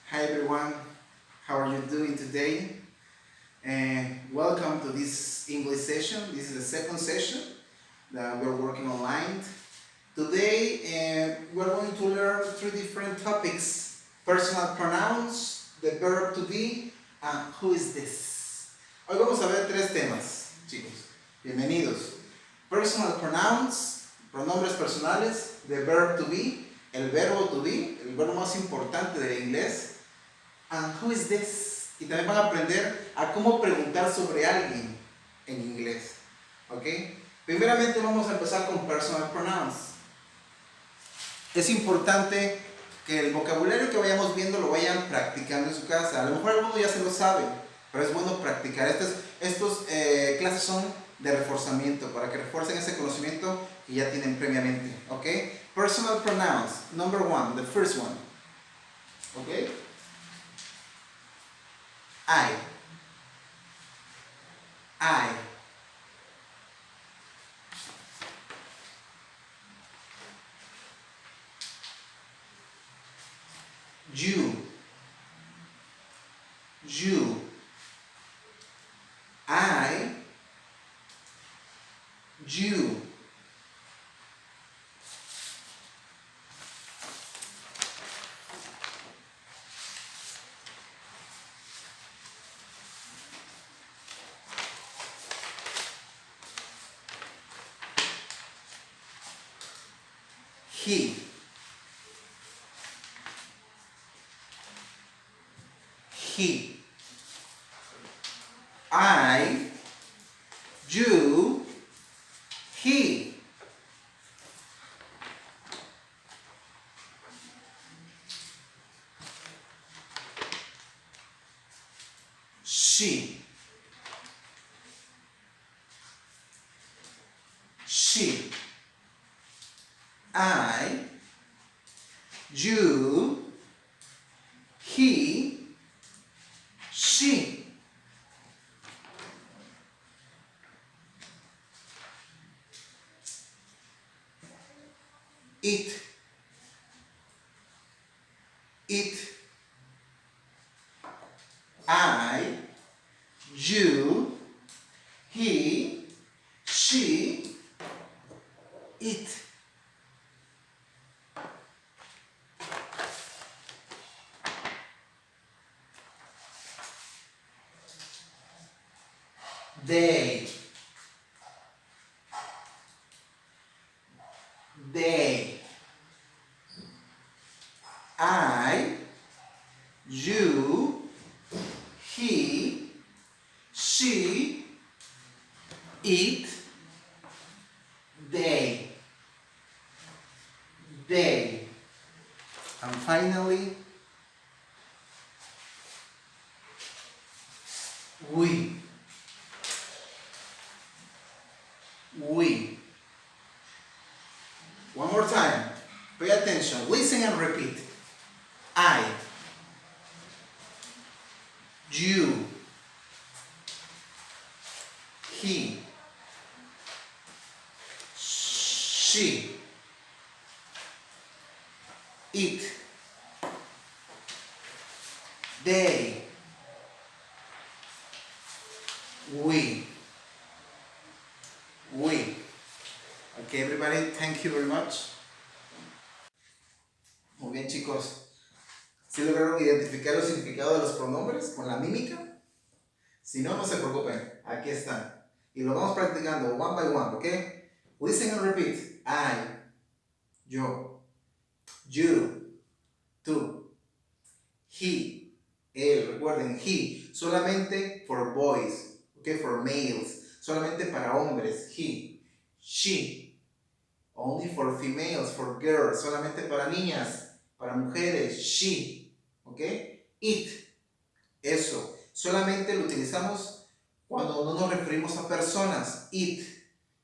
Hi everyone, how are you doing today? And welcome to this English session. This is the second session that we're working online. Today we're going to learn three different topics: personal pronouns, the verb to be, and who is this. Hoy vamos a ver tres temas, chicos. Bienvenidos. Personal pronouns, pronombres personales, the verb to be, el verbo to be, el verbo más importante del inglés. And who is this? Y también van a aprender a cómo preguntar sobre alguien en inglés. ¿Ok? Primeramente vamos a empezar con personal pronouns. Es importante que el vocabulario que vayamos viendo lo vayan practicando en su casa. A lo mejor algunos ya se lo saben, pero es bueno practicar. Estos clases son de reforzamiento, para que refuercen ese conocimiento que ya tienen previamente. ¿Ok? Personal pronouns. Number one, the first one. ¿Ok? I. You. I. You. He. I. You. He. She. I. You. He. She. It. I. You. He. She. It. They. I. You. He. She. It. They. And finally, we. One more time. Pay attention. Listen and repeat. I. You. He. She. It. They. We. Okay, everybody, thank you very much. Muy bien, chicos. ¿Sí lograron identificar los significados de los pronombres con la mímica? Si no, no se preocupen. Aquí están. Y lo vamos practicando one by one, ¿ok? Listen and repeat. I. Yo. You. Tú. He. Él. Recuerden, he. Solamente for boys. ¿Ok? For males. Solamente para hombres. He. She. Only for females, for girls. Solamente para niñas. Para mujeres. She. ¿Ok? It. Eso. Solamente lo utilizamos cuando no nos referimos a personas. It.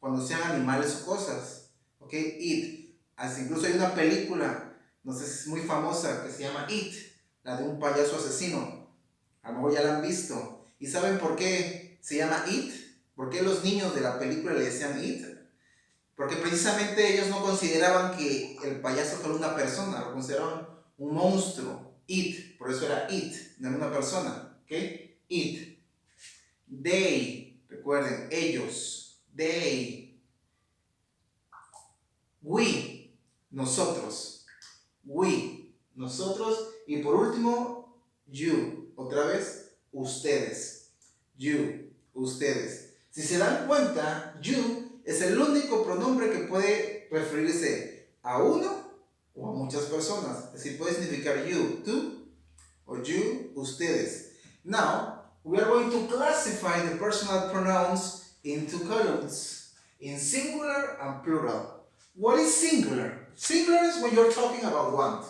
Cuando sean animales o cosas. ¿Ok? It. Así, incluso hay una película, no sé si es muy famosa, que se llama It. La de un payaso asesino. A lo mejor ya la han visto. ¿Y saben por qué se llama It? ¿Por qué los niños de la película le decían It? Porque precisamente ellos no consideraban que el payaso fuera una persona, lo consideraban un monstruo. It, por eso era it, no era una persona. ¿Ok? It. They, recuerden, ellos. They. We, nosotros. We, nosotros. Y por último, you. Otra vez, ustedes. You, ustedes. Si se dan cuenta, you es el único pronombre que puede referirse a uno o a muchas personas. Es decir, puede significar you, tú, o you, ustedes. Now, we are going to classify the personal pronouns into columns, in singular and plural. What is singular? Singular is when you're talking about one.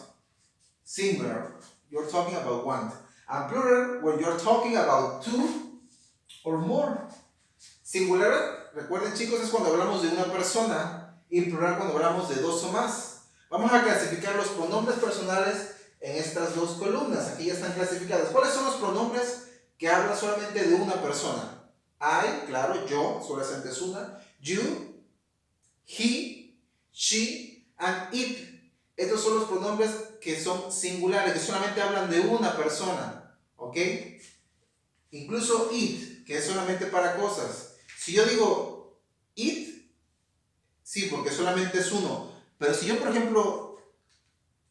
Singular, you're talking about one. And plural, when you're talking about two or more. Singular, recuerden chicos, es cuando hablamos de una persona, y plural cuando hablamos de dos o más. Vamos a clasificar los pronombres personales en estas dos columnas. Aquí ya están clasificadas. ¿Cuáles son los pronombres que hablan solamente de una persona? I, claro, yo, solamente es una. You, he, she, and it. Estos son los pronombres que son singulares, que solamente hablan de una persona. ¿Ok? Incluso it, que es solamente para cosas. Si yo digo it, sí, porque solamente es uno. Pero si yo, por ejemplo,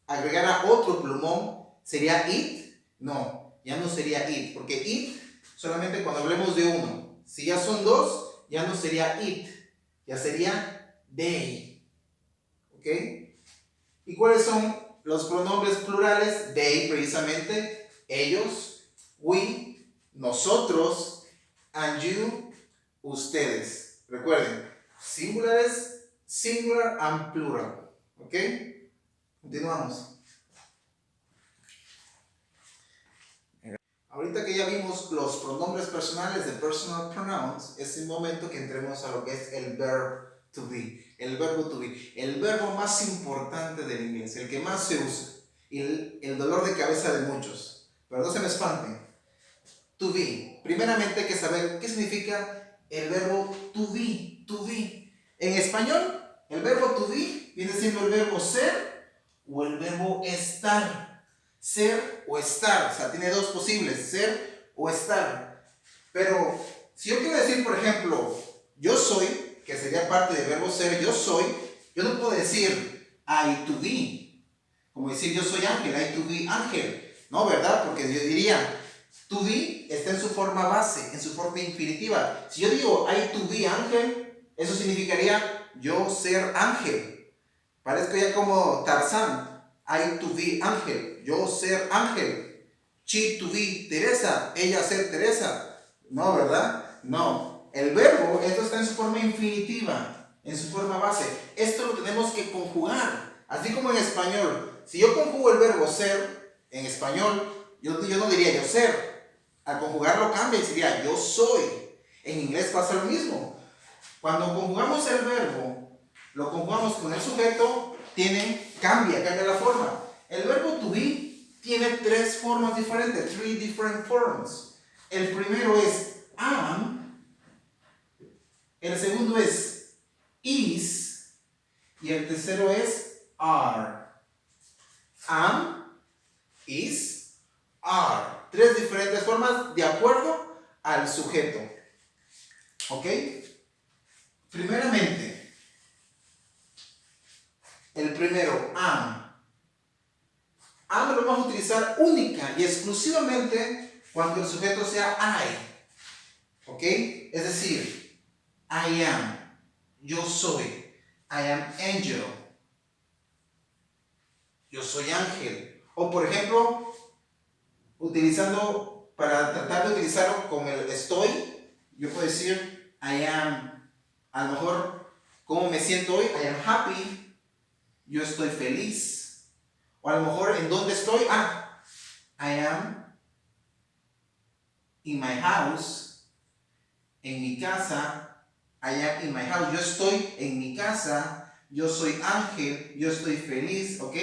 agregara otro plumón, ¿sería it? No, ya no sería it, porque it solamente cuando hablemos de uno. Si ya son dos, ya no sería it, ya sería they. ¿Ok? ¿Y cuáles son los pronombres plurales? They, precisamente, ellos, we, nosotros, and you, ustedes. Recuerden, singulares, singular and plural. ¿Ok? Continuamos. Ahorita que ya vimos los pronombres personales de personal pronouns, es el momento que entremos a lo que es el verb to be. El verbo to be. El verbo más importante del inglés, el que más se usa. Y el dolor de cabeza de muchos. Pero no se me espanten. To be. Primeramente hay que saber qué significa el verbo to be. To be. En español, el verbo to be viene siendo el verbo ser o el verbo estar. Ser o estar, o sea, tiene dos posibles, ser o estar. Pero si yo quiero decir, por ejemplo, yo soy, que sería parte del verbo ser, yo soy, yo no puedo decir I to be, como decir yo soy Ángel, I to be Ángel, no, ¿verdad? Porque yo diría, to be está en su forma base, en su forma infinitiva. Si yo digo I to be Ángel, eso significaría yo ser Ángel. Parezco ya como Tarzán. I to be Ángel, yo ser Ángel. She to be Teresa, ella ser Teresa. No, ¿verdad? No. El verbo, esto está en su forma infinitiva, en su forma base. Esto lo tenemos que conjugar. Así como en español. Si yo conjugo el verbo ser, en español, yo no diría yo ser. Al conjugarlo cambia y sería yo soy. En inglés pasa lo mismo. Cuando conjugamos el verbo, lo conjugamos con el sujeto, cambia la forma. El verbo to be tiene tres formas diferentes, three different forms. El primero es am, el segundo es is y el tercero es are. Am, is, are. Tres diferentes formas de acuerdo al sujeto. ¿Ok? Primeramente, el primero, am. Am lo vamos a utilizar única y exclusivamente cuando el sujeto sea I. ¿Ok? Es decir, I am. Yo soy. I am angel. Yo soy ángel. O por ejemplo, para tratar de utilizarlo con el estoy, yo puedo decir I am. A lo mejor, ¿cómo me siento hoy? I am happy. Yo estoy feliz. O a lo mejor, ¿en dónde estoy? I am in my house. En mi casa. I am in my house. Yo estoy en mi casa. Yo soy ángel. Yo estoy feliz. ¿Ok?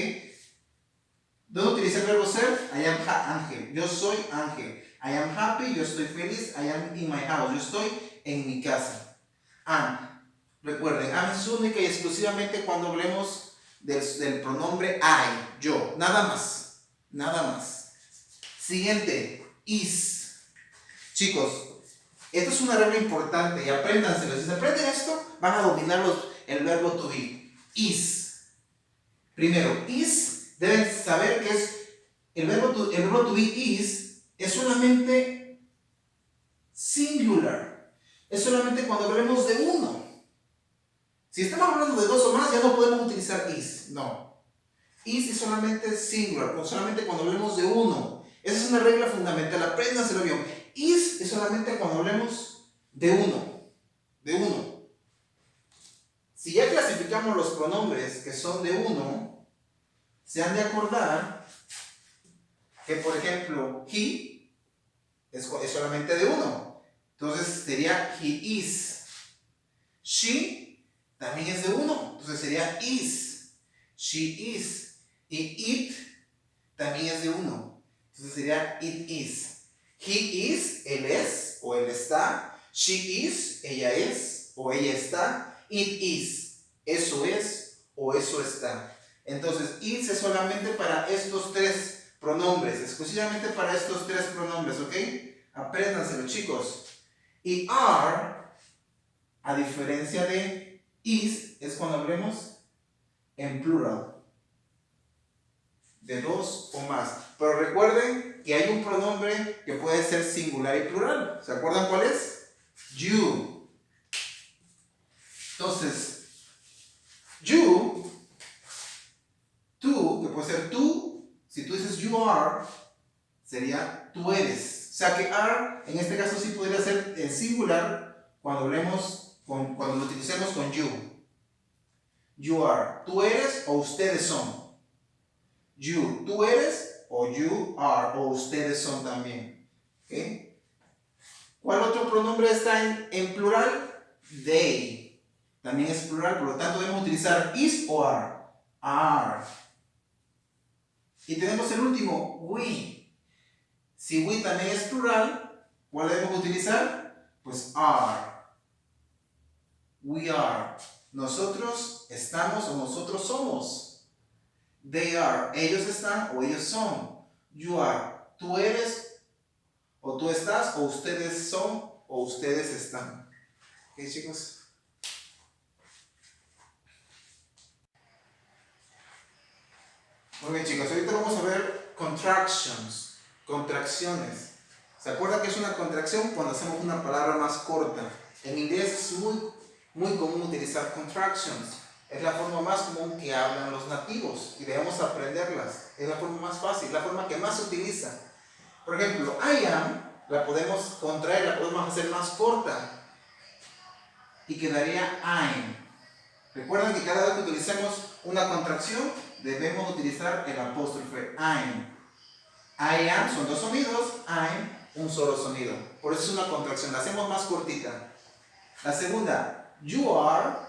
¿Dónde utilicé el verbo ser? I am ángel. Yo soy ángel. I am happy. Yo estoy feliz. I am in my house. Yo estoy en mi casa. Recuerden, am es única y exclusivamente cuando hablemos del pronombre I, yo, nada más. Nada más. Siguiente, is. Chicos, esto es una regla importante y apréndanselo. Si se aprenden esto, van a dominar el verbo to be. Is. Primero, is, deben saber que es el verbo to be es solamente singular. Es solamente cuando hablemos de uno. Si estamos hablando de dos o más, ya no podemos utilizar is. No. Is es solamente singular, solamente cuando hablemos de uno. Esa es una regla fundamental, apréndanselo bien. Is es solamente cuando hablemos de uno. De uno. Si ya clasificamos los pronombres que son de uno, se han de acordar que, por ejemplo, he es solamente de uno. Entonces sería he is. She también es de uno. Entonces sería is. She is. Y it también es de uno. Entonces sería it is. He is, él es o él está. She is, ella es o ella está. It is, eso es o eso está. Entonces, it es solamente para estos tres pronombres, exclusivamente para estos tres pronombres, ¿ok? Apréndanselo, chicos. Y are, a diferencia de is, es cuando hablemos en plural. De dos o más. Pero recuerden que hay un pronombre que puede ser singular y plural. ¿Se acuerdan cuál es? You. Entonces, you, tú, que puede ser tú, si tú dices you are, sería tú eres. O sea que are, en este caso sí podría ser en singular cuando cuando lo utilicemos con you. You are, tú eres o ustedes son. You, tú eres o you are o ustedes son también. ¿Okay? ¿Cuál otro pronombre está en plural? They. También es plural, por lo tanto debemos utilizar is o are. Are. Y tenemos el último, we. Si we también es plural, ¿cuál debemos utilizar? Pues are. We are. Nosotros estamos o nosotros somos. They are, ellos están o ellos son. You are, tú eres o tú estás o ustedes son o ustedes están. ¿Ok, chicos? Muy bien, chicos, ahorita vamos a ver contractions, contracciones. ¿Se acuerdan que es una contracción cuando hacemos una palabra más corta? En inglés es muy común utilizar contractions. Es la forma más común que hablan los nativos y debemos aprenderlas. Es la forma más fácil, la forma que más se utiliza. Por ejemplo, I am, la podemos contraer, la podemos hacer más corta y quedaría I'm. Recuerden que cada vez que utilicemos una contracción debemos utilizar el apóstrofe I'm. I am son dos sonidos, I'm un solo sonido. Por eso es una contracción, la hacemos más cortita. La segunda, you are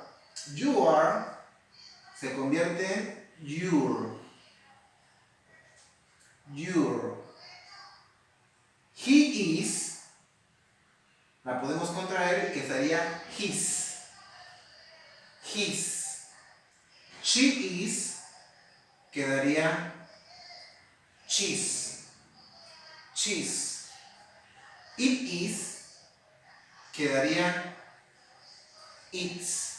se convierte en your. He is, la podemos contraer y quedaría his. She is, quedaría cheese. It is, quedaría its.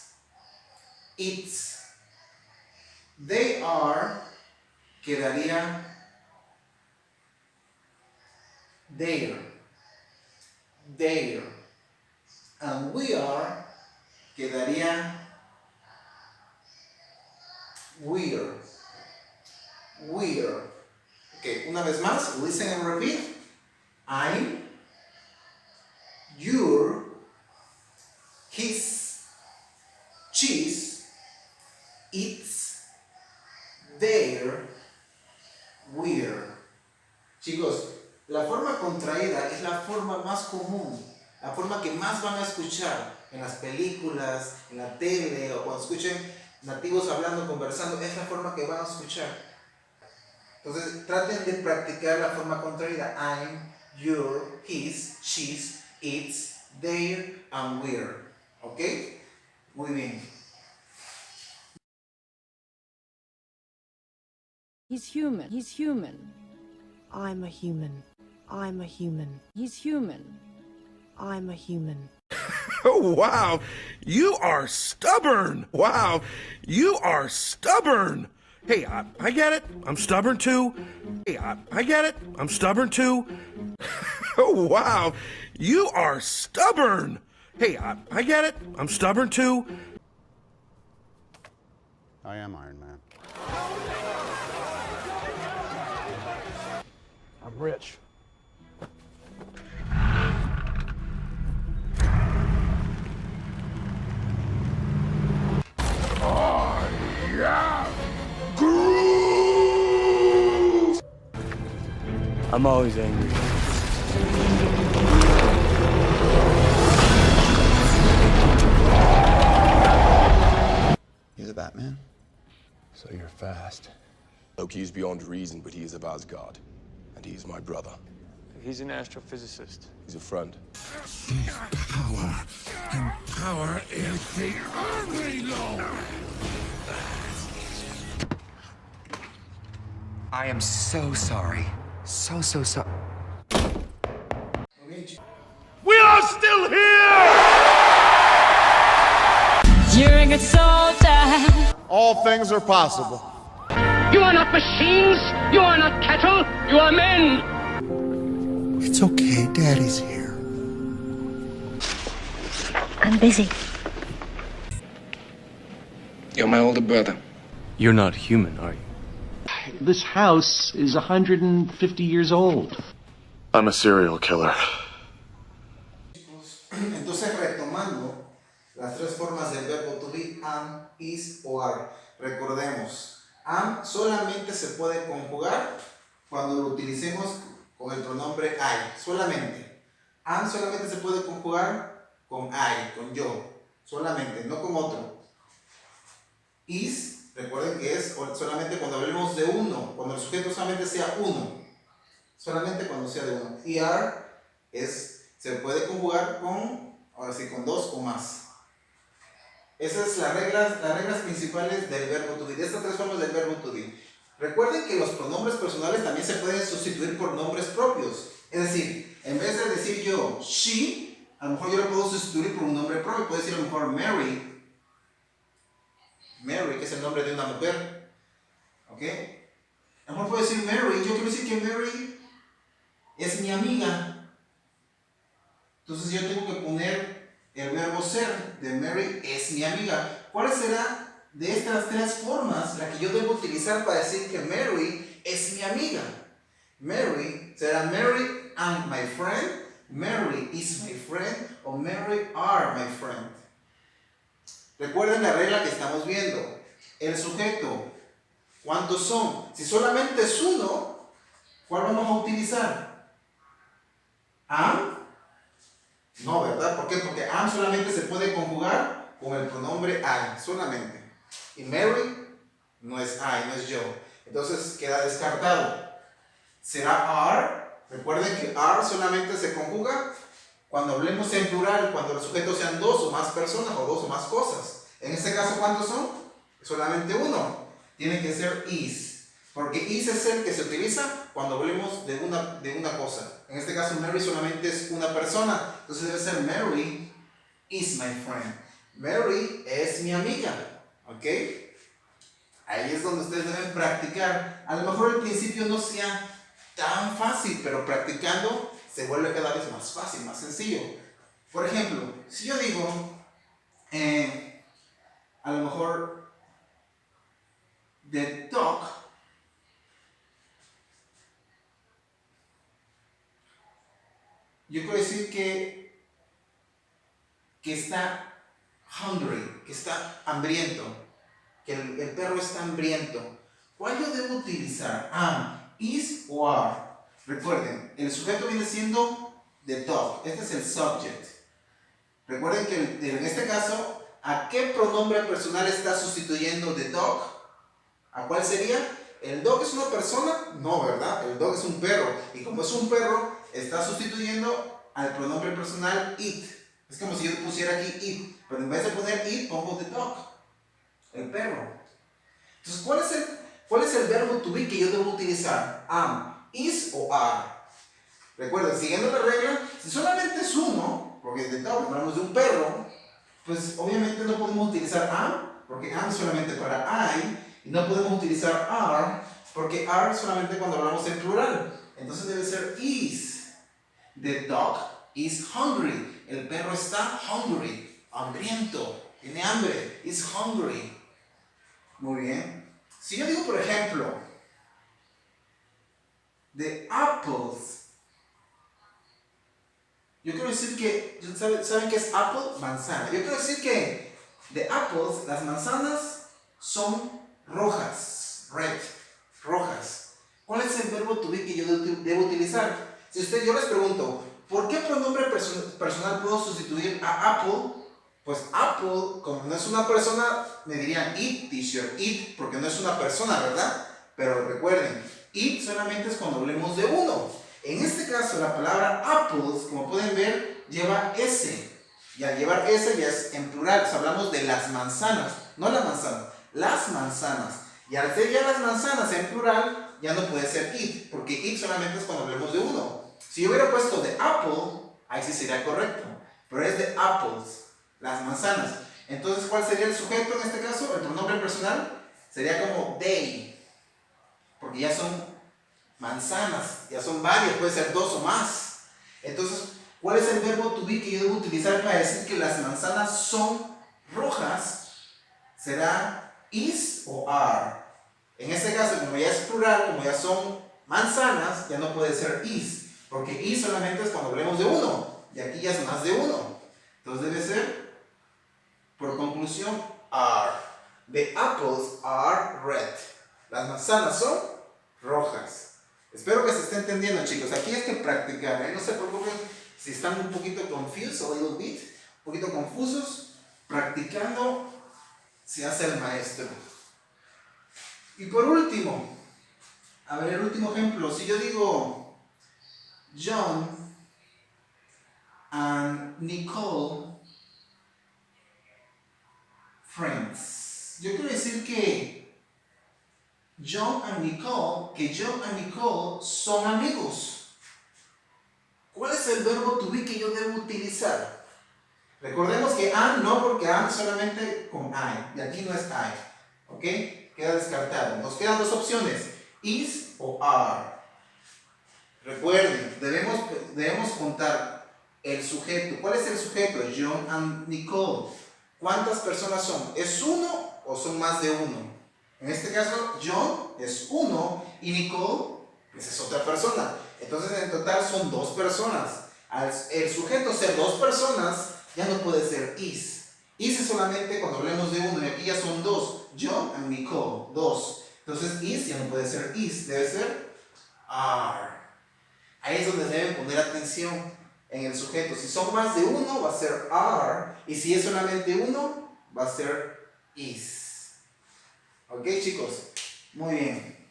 They are, quedaría their. And we are, quedaría we're. Ok, una vez más, listen and repeat. I'm, your, his, cheese, its, their, we're. Chicos, la forma contraída es la forma más común, la forma que más van a escuchar en las películas, en la tele o cuando escuchen nativos hablando, conversando, es la forma que van a escuchar. Entonces traten de practicar la forma contraída. I'm, your, his, she's, its, their, and we're. ¿Ok? Muy bien. He's human. I'm a human. I'm a human. He's human. I'm a human. Oh, wow. You are stubborn. Wow. You are stubborn. Hey, I get it. I'm stubborn too. Hey, I get it. I'm stubborn too. Oh, wow. You are stubborn. Hey, I get it. I'm stubborn too. I am Iron Man. I'm rich. I'm always angry. You're the Batman? So you're fast. Loki is beyond reason, but he is of Asgard. And he is my brother. He's an astrophysicist. He's a friend. Power is the only law. I am so sorry. So sorry. We are still here! You're a good soldier. All things are possible. You are not machines. You are not cattle. You are men. It's okay, Daddy's here. I'm busy. You're my older brother. You're not human, are you? This house is 150 years old. I'm a serial killer. Entonces, retomando las tres formas del verbo to be, am, is o are. Recordemos, am solamente se puede conjugar cuando lo utilicemos con el pronombre I, solamente. Am solamente se puede conjugar con I, con yo, solamente, no con otro. Is, recuerden que es solamente cuando hablemos de uno, cuando el sujeto solamente sea uno, solamente cuando sea de uno. Y are se puede conjugar con, ahora sí, con dos o más. Esas son las reglas principales del verbo to be, de estas tres formas del verbo to be. Recuerden que los pronombres personales también se pueden sustituir por nombres propios. Es decir, en vez de decir yo she, a lo mejor yo lo puedo sustituir por un nombre propio. Puedo decir a lo mejor Mary. Mary, que es el nombre de una mujer. ¿Ok? A lo mejor puedo decir Mary. Yo quiero decir que Mary es mi amiga. Entonces yo tengo que poner el verbo ser de Mary es mi amiga. ¿Cuál será de estas tres formas la que yo debo utilizar para decir que Mary es mi amiga? Mary será Mary and my friend, Mary is my friend o Mary are my friend. Recuerden la regla que estamos viendo. El sujeto, ¿cuántos son? Si solamente es uno, ¿cuál vamos a utilizar? Am. No, ¿verdad? ¿Por qué? Porque am solamente se puede conjugar con el pronombre I, solamente. Y Mary no es I, no es yo. Entonces queda descartado. Será are. Recuerden que are solamente se conjuga cuando hablemos en plural, cuando los sujetos sean dos o más personas o dos o más cosas. En este caso, ¿cuántos son? Solamente uno. Tiene que ser is. Porque is es el que se utiliza cuando hablemos de una cosa. En este caso, Mary solamente es una persona. Entonces debe ser Mary is my friend. Mary es mi amiga. ¿Ok? Ahí es donde ustedes deben practicar. A lo mejor al principio no sea tan fácil, pero practicando se vuelve cada vez más fácil, más sencillo. Por ejemplo, si yo digo, a lo mejor, the dog yo quiero decir que está hungry, que está hambriento, que el perro está hambriento. ¿Cuál yo debo utilizar? Am, is o are. Recuerden, el sujeto viene siendo the dog. Este es el subject. Recuerden que en este caso, ¿a qué pronombre personal está sustituyendo the dog? ¿A cuál sería? ¿El dog es una persona? No, ¿verdad? El dog es un perro. Y como es un perro, está sustituyendo al pronombre personal it. Es como si yo pusiera aquí it. Pero en vez de poner it, pongo the dog. El perro. Entonces, ¿cuál es el verbo to be que yo debo utilizar? Am. is o are. Recuerden, siguiendo la regla, si solamente es uno, porque de todo hablamos de un perro, pues obviamente no podemos utilizar am, porque am es solamente para I, y no podemos utilizar are, porque are solamente cuando hablamos en plural. Entonces debe ser is. The dog is hungry. El perro está hungry, hambriento, tiene hambre, is hungry. Muy bien. Si yo digo, por ejemplo, the apples, yo quiero decir que, ¿saben qué es apple? Manzana. Yo quiero decir que the apples, las manzanas, son rojas, red, rojas. ¿Cuál es el verbo to be que yo debo utilizar? Si yo les pregunto, ¿por qué pronombre personal puedo sustituir a apple? Pues apple, como no es una persona, me dirían it, teacher, it, porque no es una persona, ¿verdad? Pero recuerden, it solamente es cuando hablemos de uno. En este caso, la palabra apples, como pueden ver, lleva S. Y al llevar S ya es en plural. O sea, hablamos de las manzanas, no la manzana, las manzanas. Y al ser ya las manzanas en plural, ya no puede ser it, porque it solamente es cuando hablemos de uno. Si yo hubiera puesto de apple, ahí sí sería correcto. Pero es de apples, las manzanas. Entonces, ¿cuál sería el sujeto en este caso? El pronombre personal sería como they, porque ya son manzanas, ya son varias, puede ser dos o más. Entonces, ¿cuál es el verbo to be que yo debo utilizar para decir que las manzanas son rojas? Será is o are. En este caso, como ya es plural, como ya son manzanas, ya no puede ser is, porque is solamente es cuando hablemos de uno, y aquí ya es más de uno. Entonces debe ser, por conclusión, are. The apples are red. Las manzanas son rojas. Espero que se esté entendiendo, chicos. Aquí hay que practicar, ¿eh? No se preocupen si están un poquito confused, a little bit, un poquito confusos. Practicando se hace el maestro. Y por último, a ver, el último ejemplo. Si yo digo John and Nicole friends, yo quiero decir que John and Nicole son amigos. ¿Cuál es el verbo to be que yo debo utilizar? Recordemos que am no, porque am solamente con I, y aquí no es I, ¿ok? Queda descartado. Nos quedan dos opciones, is o are. Recuerden, debemos contar el sujeto. ¿Cuál es el sujeto? John and Nicole. ¿Cuántas personas son? ¿Es uno o son más de uno? En este caso, John es uno y Nicole pues es otra persona. Entonces, en total son dos personas. Al el sujeto ser dos personas, ya no puede ser is. Is es solamente cuando hablemos de uno y aquí ya son dos. John and Nicole, dos. Entonces, is ya no puede ser is, debe ser are. Ahí es donde deben poner atención en el sujeto. Si son más de uno, va a ser are. Y si es solamente uno, va a ser is. ¿Ok, chicos? Muy bien.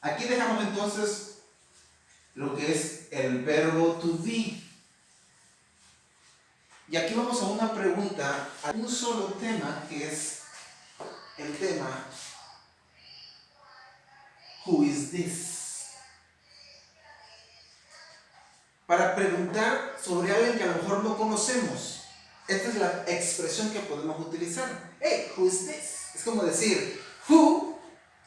Aquí dejamos entonces lo que es el verbo to be. Y aquí vamos a una pregunta, a un solo tema, que es el tema Who is this? Para preguntar sobre alguien que a lo mejor no conocemos. Esta es la expresión que podemos utilizar. Hey, who is this? Es como decir, who,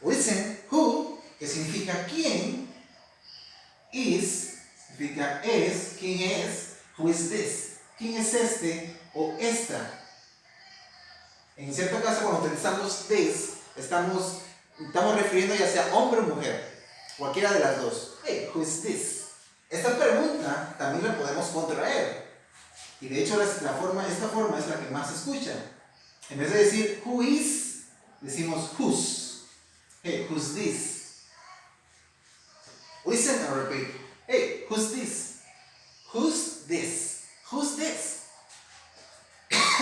listen, who, que significa quién, is, significa es, quién es, who is this, quién es este o esta. En cierto caso, cuando utilizamos this, estamos refiriendo ya sea hombre o mujer, cualquiera de las dos. Hey, who is this? Esta pregunta también la podemos contraer. Y de hecho, esta forma es la que más se escucha. En vez de decir who is, decimos whose. Hey, who's this? Listen and repeat. Hey, who's this? Who's this? Who's this?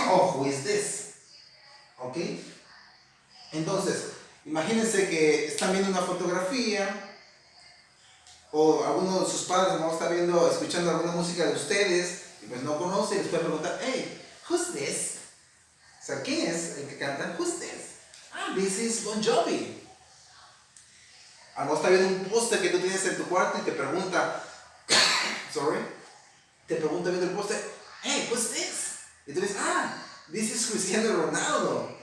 Oh, who is this? ¿Ok? Entonces, imagínense que están viendo una fotografía o alguno de sus padres no está viendo, escuchando alguna música de ustedes y pues no conoce y les puede preguntar, hey, who's this? O sea, ¿quién es el que canta? Who's this? Ah, this is Bon Jovi. A lo mejor está viendo un póster que tú tienes en tu cuarto y te pregunta, te pregunta viendo el póster, hey, what's this? Y tú dices, this is Cristiano Ronaldo.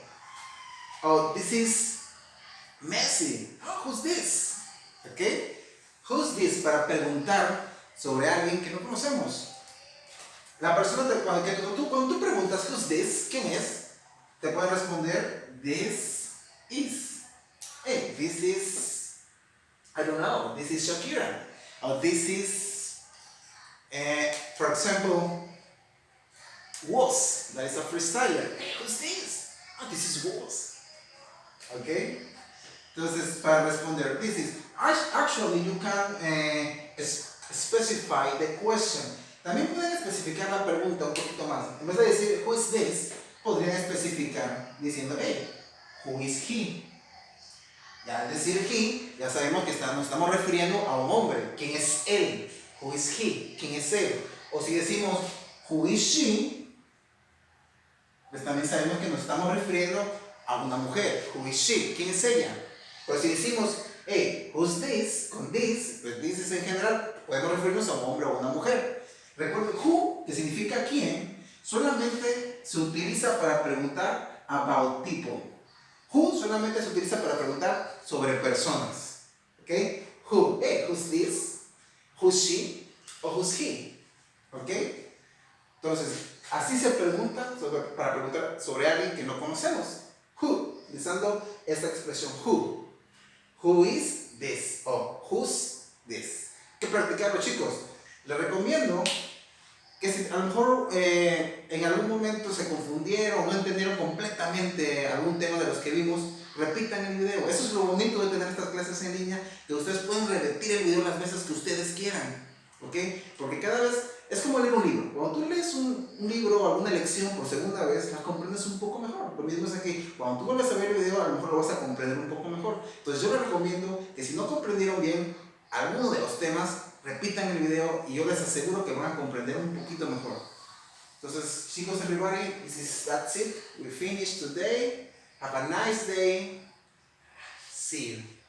Oh, this is Messi. Oh, who's this? ¿Ok? Who's this? Para preguntar sobre alguien que no conocemos. La persona, cuando tú preguntas who's this, ¿quién es? Te pueden responder, this is. Hey, this is, I don't know, this is Shakira. Or this is, for example, Woz, that is a freestyler. Hey, who's this? Oh, this is Woz. Okay? Entonces, para responder, this is, actually you can specify the question. También pueden especificar la pregunta un poquito más. En vez de decir, who is this, podrían especificar diciendo, hey, who is he? Ya al decir he, ya sabemos que nos estamos refiriendo a un hombre. ¿Quién es él? Who is he? ¿Quién es él? O si decimos, who is she? Pues también sabemos que nos estamos refiriendo a una mujer. Who is she? ¿Quién es ella? Pero si decimos, hey, who's this? Con this, pues this es en general, podemos referirnos a un hombre o a una mujer. Recuerden, who, que significa quién, solamente se utiliza para preguntar about people. Who solamente se utiliza para preguntar sobre personas. ¿Ok? Who, hey, who's this? Who's she? O who's he? ¿Ok? Entonces, así se pregunta para preguntar sobre alguien que no conocemos. Who, utilizando esta expresión who. Who is this? O who's this? Hay que practicarlo, chicos. Les recomiendo que si a lo mejor en algún momento se confundieron o no entendieron completamente algún tema de los que vimos, repitan el video. Eso es lo bonito de tener estas clases en línea, que ustedes pueden repetir el video las veces que ustedes quieran. ¿Ok? Porque cada vez es como leer un libro. Cuando tú lees un libro o alguna lección por segunda vez, la comprendes un poco mejor. Lo mismo es aquí. Cuando tú vuelves a ver el video, a lo mejor lo vas a comprender un poco mejor. Entonces yo les recomiendo que si no comprendieron bien alguno de los temas, repitan el video y yo les aseguro que van a comprender un poquito mejor. Entonces, chicos, everybody, that's it. We finished today. Have a nice day. See you.